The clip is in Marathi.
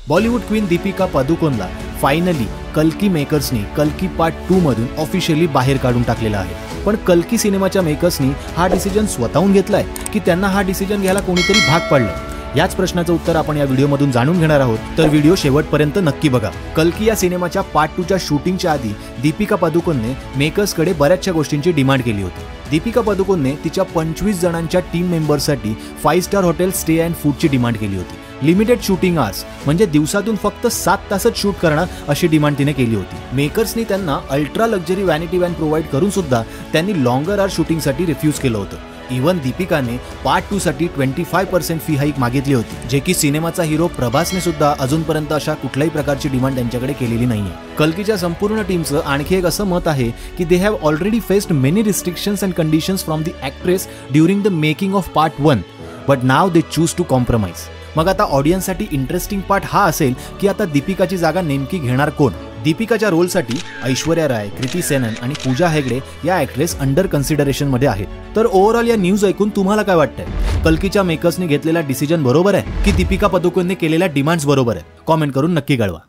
बॉलिवूड क्वीन दीपिका पदुकोणला फायनली कल्की मेकर्सनी कल्की पार्ट 2 मधून ऑफिशियली बाहेर काढून टाकलेला आहे। पण कल्की सिनेमाच्या मेकर्सनी हा डिसिजन स्वतःहून घेतलाय की त्यांना हा डिसिजन घ्यायला कोणीतरी भाग पाडलं? याच प्रश्नाचं उत्तर आपण या व्हिडिओमधून जाणून घेणार आहोत, तर व्हिडिओ शेवटपर्यंत नक्की बघा। कल्की या सिनेमाच्या पार्ट 2 च्या शूटिंगच्या आधी दीपिका पदुकोणने मेकर्सकडे बऱ्याचशा गोष्टींची डिमांड केली होती। दीपिका पदुकोणने तिच्या 25 जणांच्या टीम मेंबर्ससाठी 5 स्टार हॉटेल स्टे अँड फूडची डिमांड केली होती। लिमिटेड शूटिंग आवर्स म्हणजे दिवसातून फक्त 7 तासच शूट करणार अशी डिमांड तिने केली होती। मेकर्सनी त्यांना ultra luxury vanity van provide करून सुद्धा त्यांनी लॉंगर आवर शूटिंगसाठी रिफ्यूज केलं होतं। इवन दीपिकाने पार्ट 2 साठी 25% फी हाईक मागितली होती, जे की सिनेमाचा हिरो प्रभासने सुद्धा अजूनपर्यंत अशा कुठल्याही प्रकारची डिमांड त्यांच्याकडे केलेली नाहीये। कल्कीच्या संपूर्ण टीमचं आणखी एक असं मत आहे की they have already faced many restrictions and conditions from the actress during the making of part 1, but now they choose to compromise. मग आता ऑडियन्ससाठी इंटरेस्टिंग पार्ट हा असेल की आता दीपिकाची जागा नेमकी घेणार कोण? दीपिकाच्या रोलसाठी ऐश्वर्या राय, कृती सेनन आणि पूजा हेगडे या ॲक्ट्रेस अंडर कन्सिडरेशन मध्ये आहेत। तर ओव्हरऑल या न्यूज ऐकून तुम्हाला काय वाटतंय? कल्कीच्या मेकर्सने घेतलेला डिसिजन बरोबर आहे की दीपिका पदुकोणने केलेल्या डिमांड्स बरोबर आहेत? कॉमेंट करून नक्की कळवा।